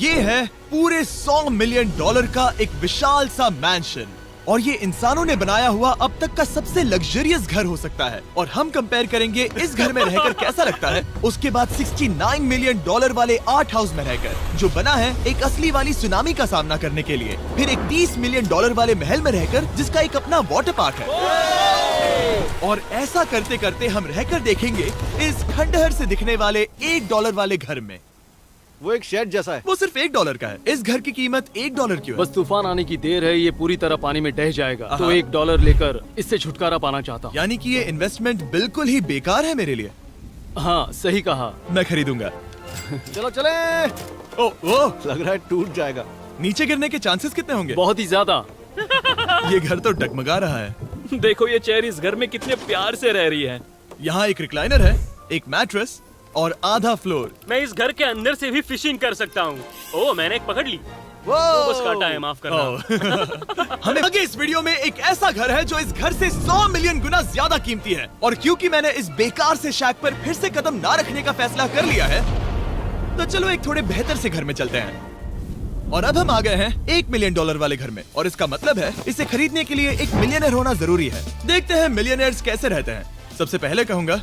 ये है पूरे $100 मिलियन का एक विशाल सा मैंशन, और ये इंसानों ने बनाया हुआ अब तक का सबसे लग्जरियस घर हो सकता है। और हम कंपेयर करेंगे इस घर में रहकर कैसा लगता है उसके बाद $69 मिलियन वाले आर्ट हाउस में रहकर, जो बना है एक असली वाली सुनामी का सामना करने के लिए। फिर एक $30 मिलियन वाले महल में रहकर जिसका एक अपना वाटर पार्क है। और ऐसा करते करते हम रहकर देखेंगे इस खंडहर से दिखने वाले $1 वाले घर में। वो एक शेड जैसा है। वो सिर्फ $1 का है। इस घर की कीमत $1 क्यों है? बस तूफान आने की देर है, ये पूरी तरह पानी में ढह जाएगा, तो $1 लेकर इससे छुटकारा पाना चाहता हूँ। यानी कि ये इन्वेस्टमेंट बिल्कुल ही बेकार है मेरे लिए। हाँ सही कहा। मैं खरीदूंगा। चलो चले। ओ, लग रहा है टूट जाएगा। नीचे गिरने के चांसेस कितने होंगे? बहुत ही ज्यादा। ये घर तो डगमगा रहा है। देखो ये चेयर इस घर में कितने प्यार से रह रही है। यहाँ एक रिक्लाइनर है, एक मैट्रेस और आधा फ्लोर। मैं इस घर के अंदर से भी फिशिंग कर सकता हूँ। ओह मैंने एक पकड़ ली। वो बस काटा है, माफ करना। हमें आगे इस वीडियो में एक ऐसा घर है जो इस घर से 100 मिलियन गुना ज्यादा कीमती है। और क्योंकि मैंने इस बेकार से शैक पर फिर से कदम ना रखने का फैसला कर लिया है, तो चलो एक थोड़े बेहतर से घर में चलते हैं। और अब हम आ गए हैं $1 मिलियन वाले घर में, और इसका मतलब है इसे खरीदने के लिए एक मिलियनर होना जरूरी है। देखते हैं मिलियनर्स कैसे रहते हैं। सबसे पहले कहूंगा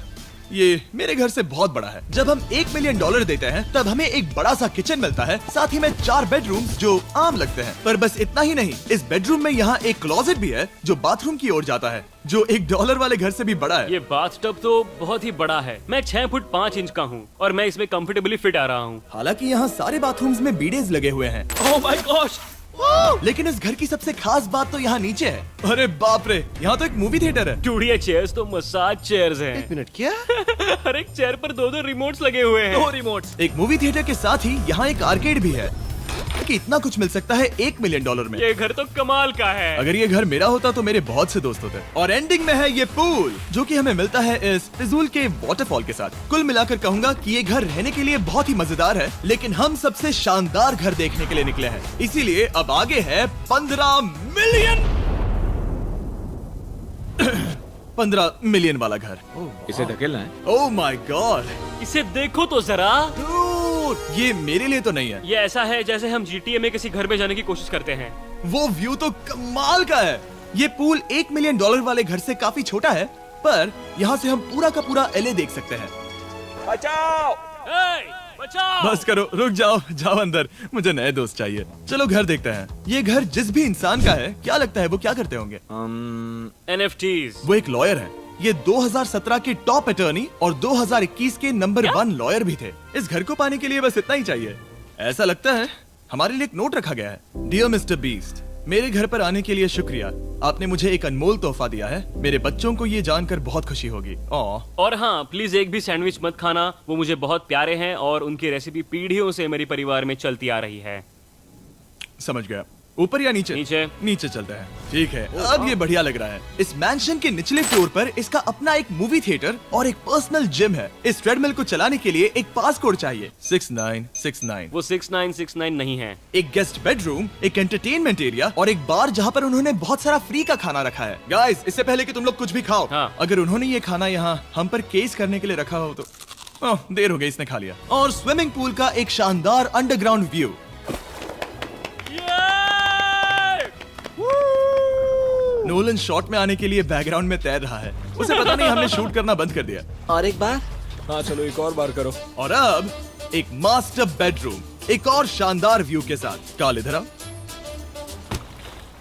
ये मेरे घर से बहुत बड़ा है। जब हम $1 मिलियन देते हैं तब हमें एक बड़ा सा किचन मिलता है, साथ ही में 4 बेडरूम जो आम लगते हैं। पर बस इतना ही नहीं, इस बेडरूम में यहाँ एक क्लोजेट भी है जो बाथरूम की ओर जाता है, जो $1 वाले घर से भी बड़ा है। ये बाथटब तो बहुत ही बड़ा है। मैं 6 फुट 5 इंच का हूँ और मैं इसमें कंफर्टेबली फिट आ रहा हूँ। हालांकि यहाँ सारे बाथरूम्स में बीडेज लगे हुए हैं, ओह माय गॉश। लेकिन इस घर की सबसे खास बात तो यहाँ नीचे है। अरे बाप रे, यहाँ तो एक मूवी थिएटर है। टूडिया चेयर्स तो मसाज चेयर्स हैं। 1 मिनट क्या? हर एक चेयर पर 2-2 रिमोट्स लगे हुए हैं। 2 रिमोट्स। एक मूवी थिएटर के साथ ही यहाँ एक आर्केड भी है। कि इतना कुछ मिल सकता है $1 मिलियन में। ये घर तो कमाल का है। अगर ये घर मेरा होता तो मेरे बहुत से दोस्त होते। और एंडिंग में है ये पूल, जो कि हमें मिलता है इस फिजूल के वाटरफॉल के साथ। कुल मिलाकर कहूंगा कि ये घर रहने के लिए बहुत ही मजेदार है, लेकिन हम सबसे शानदार घर देखने के लिए निकले हैं, इसीलिए अब आगे है 15 मिलियन वाला घर। इसे धकेलना है। ओह माय गॉड, इसे देखो तो जरा। ये मेरे लिए तो नहीं है। ये ऐसा है जैसे हम GTA में किसी घर में जाने की कोशिश करते हैं। वो व्यू तो कमाल का है। ये पूल $1 मिलियन वाले घर से काफी छोटा है, पर यहाँ से हम पूरा का पूरा LA देख सकते हैं। बचाओ! बचाओ! बस करो, रुक जाओ, जाओ अंदर, मुझे नए दोस्त चाहिए। चलो घर देखते हैं। ये घर जिस भी इंसान का है, क्या लगता है वो क्या करते होंगे? NFTs। वो एक लॉयर है। ये 2017 के टॉप अटर्नी और 2021 के नंबर 1 लॉयर भी थे। इस घर को पाने के लिए बस इतना ही चाहिए। ऐसा लगता है हमारे लिए एक नोट रखा गया है। डियर मिस्टर बीस्ट, मेरे घर पर आने के लिए शुक्रिया। आपने मुझे एक अनमोल तोहफा दिया है। मेरे बच्चों को ये जानकर बहुत खुशी होगी। और हाँ, प्लीज एक भी सैंडविच मत खाना, वो मुझे बहुत प्यारे हैं और उनकी रेसिपी पीढ़ियों से मेरे परिवार में चलती आ रही है। समझ गया। ऊपर या नीचे? नीचे। नीचे चलते हैं। ठीक है, अब ये बढ़िया लग रहा है। इस मैंशन के निचले फ्लोर पर इसका अपना एक मूवी थिएटर और एक पर्सनल जिम है। इस ट्रेडमिल को चलाने के लिए एक पास कोड चाहिए, 6969। वो 6969 नहीं है। एक गेस्ट बेडरूम, एक एंटरटेनमेंट एरिया और एक बार जहाँ पर उन्होंने बहुत सारा फ्री का खाना रखा है। गाइस, इससे पहले कि तुम लोग कुछ भी खाओ, हाँ। अगर उन्होंने ये खाना यहाँ हम पर केस करने के लिए रखा हो तो देर हो गई, इसने खा लिया। और स्विमिंग पूल का एक शानदार अंडरग्राउंड व्यू। नोलन शॉट में आने के लिए बैकग्राउंड में तैर रहा है। उसे पता नहीं हमने शूट करना बंद कर दिया। और एक बार। हाँ चलो एक और बार करो। और अब एक मास्टर बेडरूम, एक और शानदार व्यू के साथ। काल इधर आओ।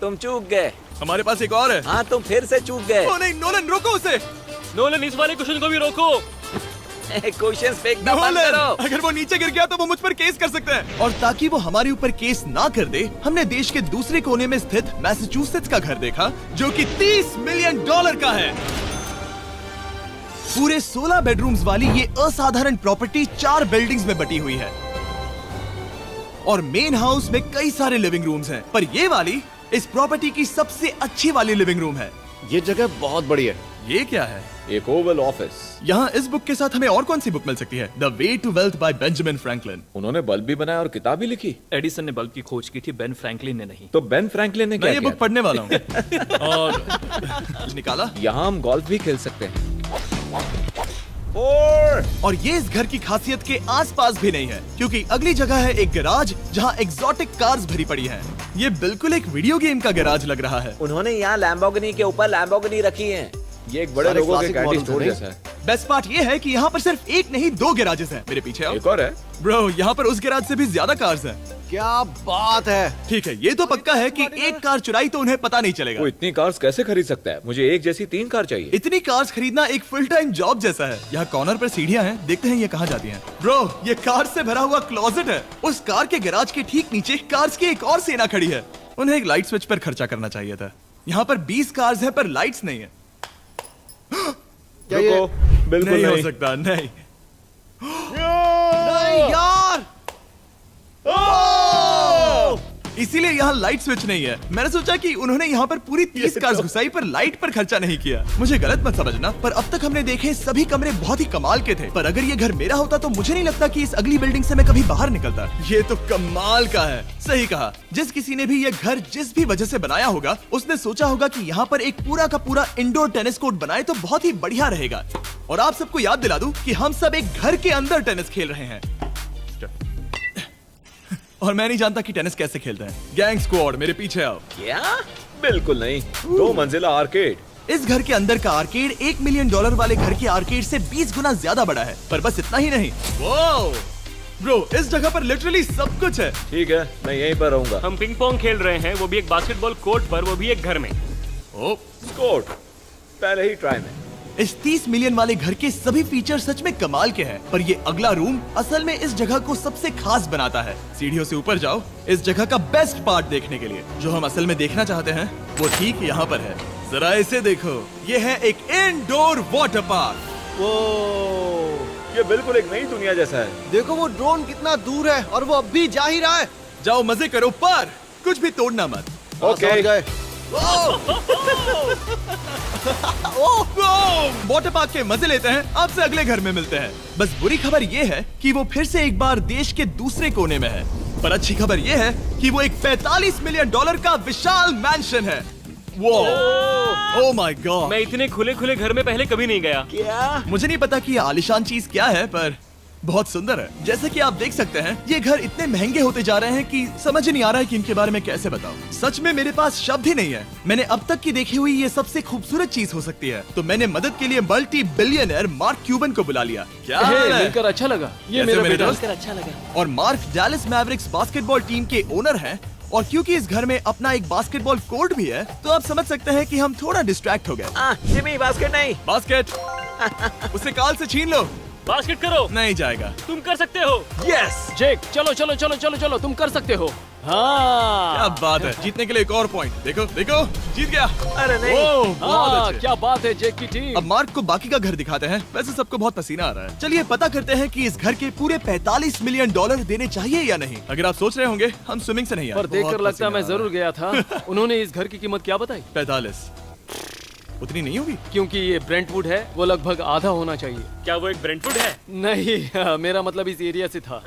तुम चूक गए। हमारे पास एक और है। हाँ तुम फिर से चूक गए। ओ नहीं, नोलन रोको उसे। नोलन, इस वाले क्वेश्चन को भी रोको। क्वेश्चन फेंकना बंद नोलन, करो। अगर वो नीचे गिर गया तो वो मुझ पर केस कर सकते हैं। और ताकि वो हमारे ऊपर केस ना कर दे, हमने देश के दूसरे कोने में स्थित मैसाचुसेट्स का घर देखा, जो कि $30 मिलियन का है। पूरे 16 बेडरूम्स वाली ये असाधारण प्रॉपर्टी 4 बिल्डिंग्स में बटी हुई है। और मेन हाउस में कई सारे लिविंग रूम्स हैं, पर ये वाली इस प्रॉपर्टी की सबसे अच्छी वाली लिविंग रूम है। ये जगह बहुत बड़ी है। ये क्या है? एक ओवल ऑफिस। यहाँ इस बुक के साथ हमें और कौन सी बुक मिल सकती है? The way to wealth by Benjamin Franklin. उन्होंने बल्ब भी बनाया और किताब भी लिखी। एडिसन ने बल्ब की खोज की थी, बेन फ्रैंकलिन ने नहीं। तो बेन फ्रैंकलिन ने मैं क्या ये किया? बुक पढ़ने वाला हूँ। और निकाला। यहाँ हम गोल्फ भी खेल सकते हैं। More! और ये इस घर की खासियत के आसपास भी नहीं है, क्योंकि अगली जगह है एक गैराज जहाँ एग्जॉटिक कार्स भरी पड़ी हैं। ये बिल्कुल एक वीडियो गेम का गैराज लग रहा है। उन्होंने यहाँ लैम्बोर्गिनी के ऊपर लैम्बोर्गिनी रखी है। ये एक बड़े सारे लोगों के classic कैंडी models स्टोर हैं। जैसा है। बेस्ट पार्ट ये है कि यहाँ पर सिर्फ एक नहीं 2 गैराजेस हैं। मेरे पीछे आओ। एक और है। ब्रो, यहाँ पर उस गैराज से भी ज्यादा कार्स हैं। क्या बात है। ठीक है, ये तो पक्का है कि एक कार चुराई तो उन्हें पता नहीं चलेगा। वो इतनी कार्स कैसे खरीद सकता है? मुझे एक जैसी 3 कार चाहिए। इतनी कार्स खरीदना एक फुल टाइम जॉब जैसा है। यहाँ कॉर्नर पर सीढ़ियाँ हैं, देखते हैं ये कहाँ जाती हैं। ब्रो, ये कार से भरा हुआ क्लोजेट है। उस कार के गैराज के ठीक नीचे कार्स की एक और सेना खड़ी है। उन्हें एक लाइट स्विच पर खर्चा करना चाहिए था। यहाँ पर 20 कार्स हैं पर लाइट्स नहीं है। रुको, बिल्कुल नहीं हो नहीं। सकता, नहीं। नहीं यार। इसीलिए यहाँ लाइट स्विच नहीं है। मैंने सोचा कि उन्होंने यहाँ पर पूरी 30 कार्स घुसाई पर लाइट पर खर्चा नहीं किया। मुझे गलत मत समझना, पर अब तक हमने देखे सभी कमरे बहुत ही कमाल के थे। पर अगर ये घर मेरा होता तो मुझे नहीं लगता कि इस अगली बिल्डिंग से मैं कभी बाहर निकलता। ये तो कमाल का है। सही कहा। जिस किसी ने भी ये घर जिस भी वजह से बनाया होगा, उसने सोचा होगा कि यहाँ पर एक पूरा का पूरा इंडोर टेनिस कोर्ट बनाए तो बहुत ही बढ़िया रहेगा। और आप सबको याद दिला दूं कि हम सब एक घर के अंदर टेनिस खेल रहे हैं। और मैं नहीं जानता कि टेनिस कैसे खेलते हैं। गैंग स्क्वाड, मेरे पीछे आओ। क्या? बिल्कुल नहीं। 2 मंजिला आर्केड। इस घर के अंदर का आर्केड $1 मिलियन वाले घर के आर्केड से 20 गुना ज्यादा बड़ा है। पर बस इतना ही नहीं। वाओ! ब्रो, इस जगह पर लिटरली सब कुछ है। ठीक है, मैं यहीं पर रहूंगा। हम पिंग पोंग खेल रहे हैं, वो भी एक बास्केटबॉल कोर्ट पर, वो भी एक घर में। ओ, स्कोर पहले ही ट्राई में। इस 30 मिलियन वाले घर के सभी फीचर सच में कमाल के हैं। पर ये अगला रूम असल में इस जगह को सबसे खास बनाता है। सीढ़ियों से ऊपर जाओ इस जगह का बेस्ट पार्ट देखने के लिए। जो हम असल में देखना चाहते हैं वो ठीक यहाँ पर है। जरा इसे देखो, ये है एक इंडोर वाटर पार्क। वो ये बिल्कुल एक नई दुनिया जैसा है। देखो वो ड्रोन कितना दूर है और वो अब भी जा ही रहा है। जाओ मजे करो, पर कुछ भी तोड़ना मत। ओके। समझ गए। वाटर पार्क के मजे लेते हैं। आपसे अगले घर में मिलते हैं। बस बुरी खबर ये है कि वो फिर से एक बार देश के दूसरे कोने में है। पर अच्छी खबर ये है कि वो एक $45 मिलियन का विशाल मैंशन है। Oh my God! मैं इतने खुले खुले घर में पहले कभी नहीं गया। क्या? मुझे नहीं पता कि ये आलिशान चीज क्या है, पर बहुत सुंदर है। जैसे कि आप देख सकते हैं, ये घर इतने महंगे होते जा रहे हैं कि समझ ही नहीं आ रहा है कि इनके बारे में कैसे बताऊं। सच में मेरे पास शब्द ही नहीं है। मैंने अब तक की देखी हुई ये सबसे खूबसूरत चीज हो सकती है। तो मैंने मदद के लिए मल्टी बिलियनर मार्क क्यूबन को बुला लिया। क्या हे, हाल है? मिलकर अच्छा लगा। ये कैसे मेरा मेरे बेटा। दोस्त? अच्छा लगा। और mark Dallas Mavericks basketball team के ओनर हैं। और क्योंकि इस घर में अपना एक बास्केटबॉल कोर्ट भी है, तो आप समझ सकते हैं कि हम थोड़ा डिस्ट्रैक्ट हो गए। जिमी बास्केट नहीं। बास्केट उसे काल से छीन लो। बास्केट करो, नहीं जाएगा। तुम कर सकते हो। यस! जेक, चलो चलो चलो चलो चलो, तुम कर सकते हो। हाँ क्या बात है। जीतने के लिए एक और पॉइंट। देखो देखो, जीत गया। अरे नहीं। ओह, बहुत हाँ, अच्छे। क्या बात है जेक की टीम। अब मार्क को बाकी का घर दिखाते हैं। वैसे सबको बहुत पसीना आ रहा है। चलिए पता करते हैं कि इस घर के पूरे $45 मिलियन देने चाहिए या नहीं। अगर आप सोच रहे होंगे हम स्विमिंग से नहीं आए। पर देखकर बहुत लगता है मैं पसीना आ जरूर गया था। उन्होंने इस घर की कीमत क्या बताई? रहा है। 45 उतनी नहीं होगी। क्योंकि ये ब्रेंटवुड है, वो लगभग आधा होना चाहिए। क्या वो एक ब्रेंटवुड है? नहीं, मेरा मतलब इस एरिया से था।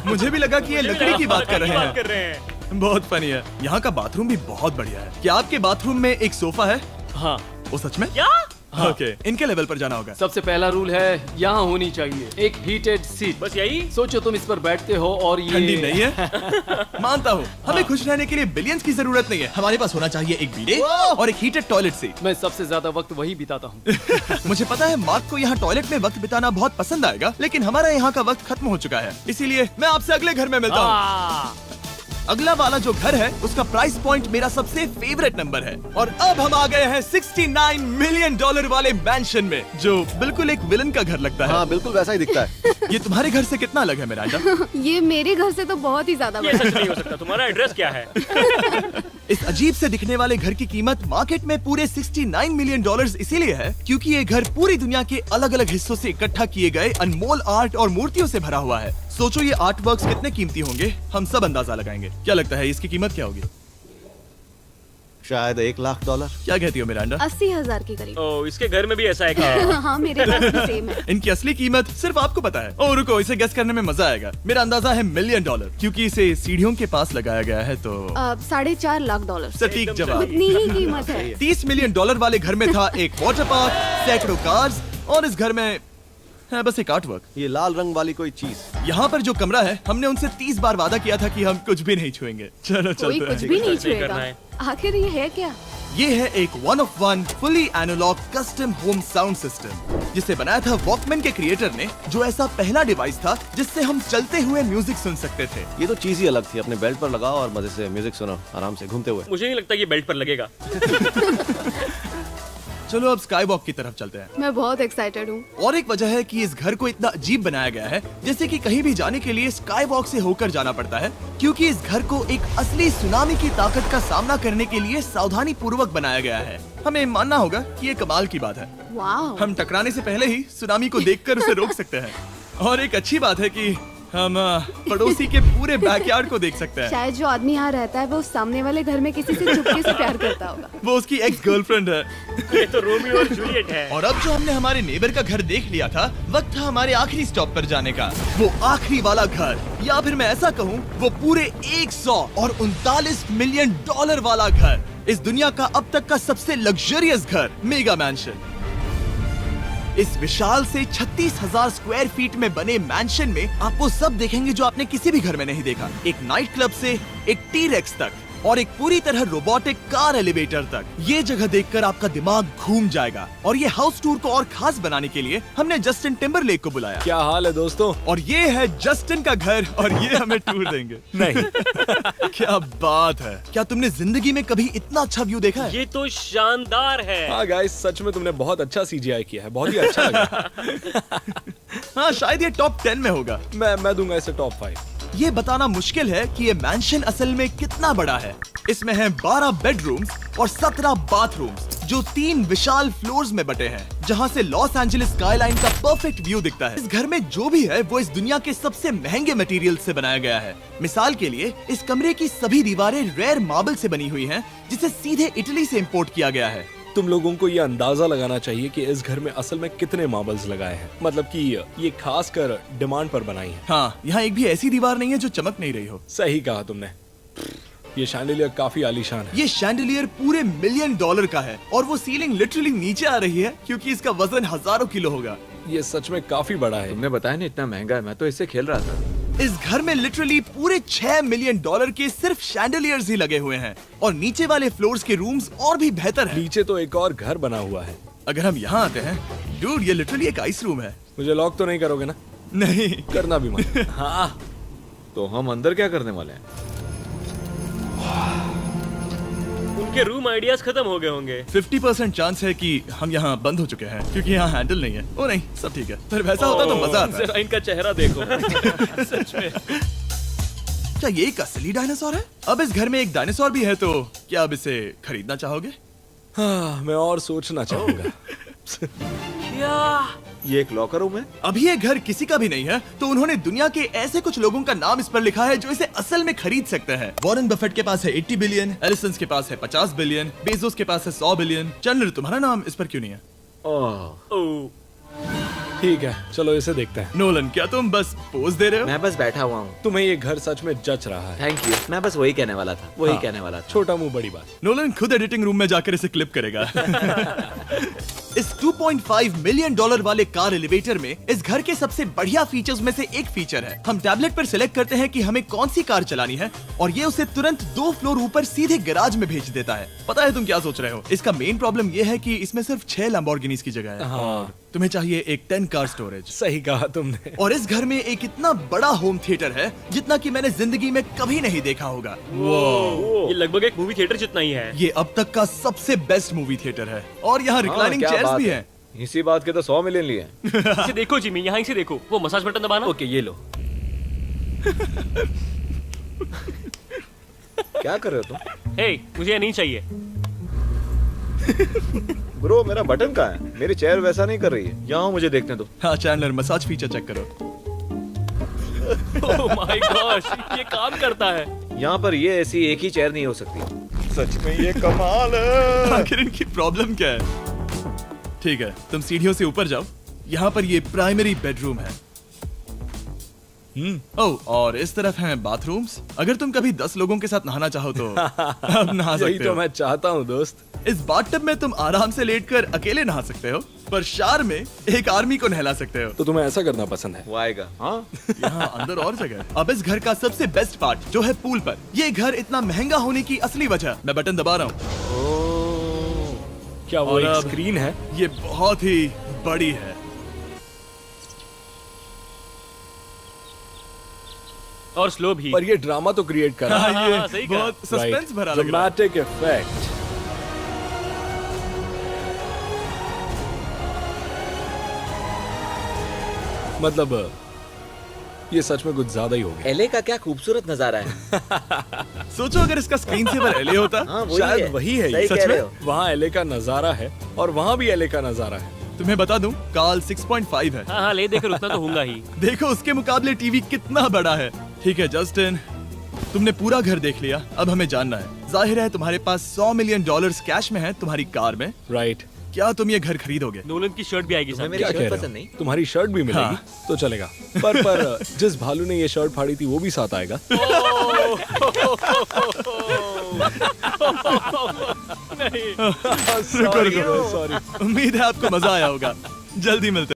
मुझे भी लगा कि ये लकड़ी की बात कर रहे बात कर हैं। रहे हैं। बहुत फनी है। यहाँ का बाथरूम भी बहुत बढ़िया है। क्या आपके बाथरूम में एक सोफा है? हाँ, वो सच में? क्या? ओके, इनके लेवल पर जाना होगा। सबसे पहला रूल है यहाँ होनी चाहिए एक हीटेड सीट। बस यही? सोचो तुम इस पर बैठते हो और ये ठंडी नहीं है। मानता हूँ, हमें खुश रहने के लिए बिलियंस की जरूरत नहीं है। हमारे पास होना चाहिए एक बीडे और एक हीटेड टॉयलेट सीट। मैं सबसे ज्यादा वक्त वही बिताता हूँ। मुझे पता है मार्क को यहाँ टॉयलेट में वक्त बिताना बहुत पसंद आएगा, लेकिन हमारा यहाँ का वक्त खत्म हो चुका है। इसीलिए मैं आपसे अगले घर में मिलता हूँ। अगला वाला जो घर है उसका प्राइस पॉइंट मेरा सबसे फेवरेट नंबर है। और अब हम आ गए हैं $69 मिलियन वाले मैंशन में, जो बिल्कुल एक विलन का घर लगता है। हाँ बिल्कुल वैसा ही दिखता है। ये तुम्हारे घर से कितना अलग है मिरांडा? ये मेरे घर से तो बहुत ही ज्यादा ये बड़ा सच नहीं हो सकता। तुम्हारा एड्रेस क्या है? इस अजीब से दिखने वाले घर की कीमत मार्केट में पूरे $69 मिलियन इसीलिए है क्योंकि ये घर पूरी दुनिया के अलग अलग हिस्सों से इकट्ठा किए गए अनमोल आर्ट और मूर्तियों से भरा हुआ है। सोचो ये आर्ट वर्क्स कितने कीमती होंगे, हम सब अंदाजा लगाएंगे। क्या लगता है इसकी कीमत क्या होगी? शायद $1 लाख। क्या कहती हो मिरांडा? 80,000 के करीब। ओ, इसके घर में भी ऐसा है क्या? हाँ मेरे पास भी सेम है। इनकी असली कीमत सिर्फ आपको पता है। ओह रुको, इसे गेस करने में मजा आएगा। मेरा अंदाजा है $1 मिलियन, क्योंकि इसे सीढ़ियों के पास लगाया गया है। तो $4.5 लाख। सटीक जवाब। उतनी ही कीमत है। $30 मिलियन वाले घर में था एक वाटर पार्क, सैकड़ों कार्स और इस घर में है बस एक आर्ट वर्क। ये लाल रंग वाली कोई चीज। यहाँ पर जो कमरा है, हमने उनसे 30 बार वादा किया था कि हम कुछ भी नहीं छुएंगे। चलो कोई चलते कुछ हैं। भी नहीं करना छुएगा। है। आखिर ये है क्या? ये है एक 1 of 1 fully analog custom home sound system, जिसे बनाया था वॉकमैन के क्रिएटर ने, जो ऐसा पहला डिवाइस था जिससे हम चलते हुए म्यूजिक सुन सकते थे। ये तो चीज ही अलग थी। अपने बेल्ट पर लगाओ और मजे से म्यूजिक सुनो आराम से घूमते हुए। मुझे नहीं लगता ये बेल्ट पर लगेगा। चलो अब स्काई वॉक की तरफ चलते हैं। मैं बहुत एक्साइटेड हूँ। और एक वजह है कि इस घर को इतना अजीब बनाया गया है, जैसे कि कहीं भी जाने के लिए स्काई वॉक से होकर जाना पड़ता है, क्योंकि इस घर को एक असली सुनामी की ताकत का सामना करने के लिए सावधानी पूर्वक बनाया गया है। हमें मानना होगा कि ये कमाल की बात है। वाह। हम टकराने से पहले ही सुनामी को देखकर उसे रोक सकते हैं। और एक अच्छी बात है कि हम पड़ोसी के पूरे बैकयार्ड को देख सकते हैं। शायद जो आदमी यहाँ रहता है वो उस सामने वाले घर में किसी से चुपके से प्यार करता होगा। वो उसकी एक्स गर्लफ्रेंड है। ये तो रोमियो और जूलियट है। और अब जो हमने हमारे नेबर का घर देख लिया था, वक्त था हमारे आखिरी स्टॉप पर जाने का। वो आखिरी वाला घर, या फिर मैं ऐसा कहूँ, वो पूरे 139 मिलियन डॉलर वाला घर। इस दुनिया का अब तक का सबसे लग्जरियस घर, मेगा मैंशन। इस विशाल से 36,000 स्क्वायर फीट में बने मैंशन में आप वो सब देखेंगे जो आपने किसी भी घर में नहीं देखा। एक नाइट क्लब से एक टी-रेक्स तक और एक पूरी तरह रोबोटिक कार एलिवेटर तक। ये जगह देखकर आपका दिमाग घूम जाएगा। और ये हाउस टूर को और खास बनाने के लिए हमने जस्टिन टिम्बरलेक को बुलाया। क्या हाल है दोस्तों? और ये है जस्टिन का घर और ये हमें टूर देंगे। नहीं। क्या बात है! क्या तुमने जिंदगी में कभी इतना अच्छा व्यू देखा है? ये तो शानदार है। हाँ गाइस, सच में तुमने बहुत अच्छा CGI किया है। बहुत ही अच्छा लगा। हाँ, शायद ये टॉप 10 में होगा। मैं दूंगा इसे टॉप 5। ये बताना मुश्किल है कि ये मैंशन असल में कितना बड़ा है। इसमें हैं 12 बेडरूम्स और 17 बाथरूम्स, जो 3 विशाल फ्लोर्स में बटे हैं, जहां से लॉस एंजलिस स्काईलाइन का परफेक्ट व्यू दिखता है। इस घर में जो भी है वो इस दुनिया के सबसे महंगे मटेरियल से बनाया गया है। मिसाल के लिए, इस कमरे की सभी दीवारें रेयर मार्बल से बनी हुई हैं, जिसे सीधे इटली से इंपोर्ट किया गया है। तुम लोगों को ये अंदाजा लगाना चाहिए कि इस घर में असल में कितने मार्बल्स लगाए हैं। मतलब कि ये खास कर डिमांड पर बनाई है। हाँ, यहाँ एक भी ऐसी दीवार नहीं है जो चमक नहीं रही हो। सही कहा तुमने। ये शैंडिलियर काफी आलीशान है। ये शैंडिलियर पूरे $1 मिलियन का है और वो सीलिंग लिटरली नीचे आ रही है, क्योंकि इसका वजन हजारों किलो होगा। ये सच में काफी बड़ा है। तुमने बताया ना इतना महंगा है, मैं तो इससे खेल रहा था। इस घर में लिटरली पूरे $6 मिलियन के सिर्फ शैंडिलियर्स ही लगे हुए हैं। और नीचे वाले फ्लोर्स के रूम्स और भी बेहतर हैं। नीचे तो एक और घर बना हुआ है। अगर हम यहाँ आते हैं, डूड, ये लिटरली एक आइस रूम है। मुझे लॉक तो नहीं करोगे ना? नहीं। करना भी मत। हाँ, तो हम अंदर क्या करने वाले हैं? उनके रूम आइडियाज खत्म हो गए होंगे। 50% चांस है कि हम यहाँ बंद हो चुके हैं, क्योंकि यहाँ हैंडल नहीं है। ओ नहीं, सब ठीक है। पर वैसा होता तो मजा आता। जरा इनका चेहरा देखो। सच में। क्या ये एक असली डायनासोर है? अब इस घर में एक डायनासोर भी है, तो क्या अब इसे खरीदना चाहोगे? हाँ, मैं और सोचना चाहूंगा। ये एक लॉकर रूम है? अभी ये घर किसी का भी नहीं है, तो उन्होंने दुनिया के ऐसे कुछ लोगों का नाम इस पर लिखा है जो इसे असल में खरीद सकते हैं। वॉरेन बफेट के पास है 80 बिलियन, एलिसन के पास है 50 बिलियन, बेजोस के पास है 100 बिलियन। चंद्र, तुम्हारा नाम इस पर क्यों नहीं है? ओह, ठीक है, चलो इसे देखते हैं। नोलन, क्या तुम बस पोज दे रहे हो? मैं बस बैठा हुआ हूँ। तुम्हें ये घर सच में जच रहा है। Thank you. मैं बस वही कहने वाला था। वही कहने वाला था। छोटा मुंह बड़ी बात। नोलन खुद एडिटिंग रूम में जाकर इसे क्लिप करेगा। इस $2.5 मिलियन वाले कार एलिवेटर में इस घर के सबसे बढ़िया फीचर्स में से एक फीचर है। हम टैबलेट पर सिलेक्ट करते हैं कि हमें कौन सी कार चलानी है, और ये उसे तुरंत 2 फ्लोर ऊपर सीधे गैराज में भेज देता है। पता है तुम क्या सोच रहे हो? इसका मेन प्रॉब्लम ये है कि इसमें सिर्फ 6 लैम्बोर्गिनीज की जगह है। हाँ, तुम्हें चाहिए एक 10 कार स्टोरेज। सही कहा तुमने। और इस घर में एक इतना बड़ा होम थिएटर है जितना कि मैंने जिंदगी में कभी नहीं देखा होगा। ये लगभग एक मूवी थिएटर जितना ही है। ये अब तक का सबसे बेस्ट मूवी थिएटर है। और यहाँ रिक्लाइनिंग क्या चेयर्स बात भी है। हैं। इसी बात के तो 100 मिलियन लिए हैं। इसे देखो जिमी, यहाँ इसे देखो। वो मसाज बटन दबाना। ओके, ये लो। क्या कर रहे हो तुम? हे, मुझे ये नहीं चाहिए। ब्रो, मेरा बटन कहाँ है? मेरी चेयर वैसा नहीं कर रही है। यहाँ मुझे देखने दो। हाँ चैंडलर, मसाज फीचर चेक करो। ओह माय गॉश, ये काम करता है। यहाँ पर ये ऐसी एक ही चेयर नहीं हो सकती। सच में ये कमाल है। आखिर इनकी प्रॉब्लम क्या है? ठीक है, तुम सीढ़ियों से ऊपर जाओ। यहाँ पर ये प्राइमरी बेडरूम है। ओह, और इस तरफ हैं बाथरूम्स। अगर तुम कभी 10 लोगों के साथ नहाना चाहो तो अब नहा यही सकते तो हो। मैं चाहता हूँ दोस्त। इस बाथटब में तुम आराम से लेटकर अकेले नहा सकते हो, पर शार में एक आर्मी को नहला सकते हो। तो तुम्हें ऐसा करना पसंद है? वो आएगा। हाँ यहाँ अंदर और जगह है। अब इस घर का सबसे बेस्ट पार्ट जो है पूल पर। ये घर इतना महंगा होने की असली वजह, मैं बटन दबा रहा हूँ, क्या वो और एक अब- स्क्रीन है? ये बहुत ही बड़ी है। और स्लो भी। पर ये ड्रामा तो क्रिएट कर रहा है। हाँ, ये सही कहा। बहुत सस्पेंस भरा लग रहा है। Dramatic effect. मतलब ये सच में कुछ ज्यादा ही हो गया। एलए का क्या खूबसूरत नजारा है। सोचो अगर इसका स्क्रीन सेवर एलए होता। हाँ वही शायद है। वही है ये। सही सच कह में? रहे हो। वहाँ एलए का नजारा है और वहाँ भी एलए का नजारा है। तुम्हें बता दूं, काल 6.5 है। हाँ हाँ, ले देकर उतना तो होगा ही। देखो उसके मुकाबले टीवी कितना बड़ा है। ठीक है जस्टिन, तुमने पूरा घर देख लिया, अब हमें जानना है। जाहिर है तुम्हारे पास $100 मिलियन कैश में है तुम्हारी कार में। राइट। क्या तुम ये घर खरीदोगे? नोलन की शर्ट भी आएगी तुम्हें साथ। मेरी क्या कह शर्ट रहे पसंद हो? नहीं? तुम्हारी शर्ट भी मिलेगी हाँ। तो चलेगा। पर जिस भालू ने ये शर्ट फाड़ी थी वो भी साथ आएगा। शुक्र करो। सॉरी। उम्मीद है आपको मजा आया होगा। जल्दी मिलते हैं।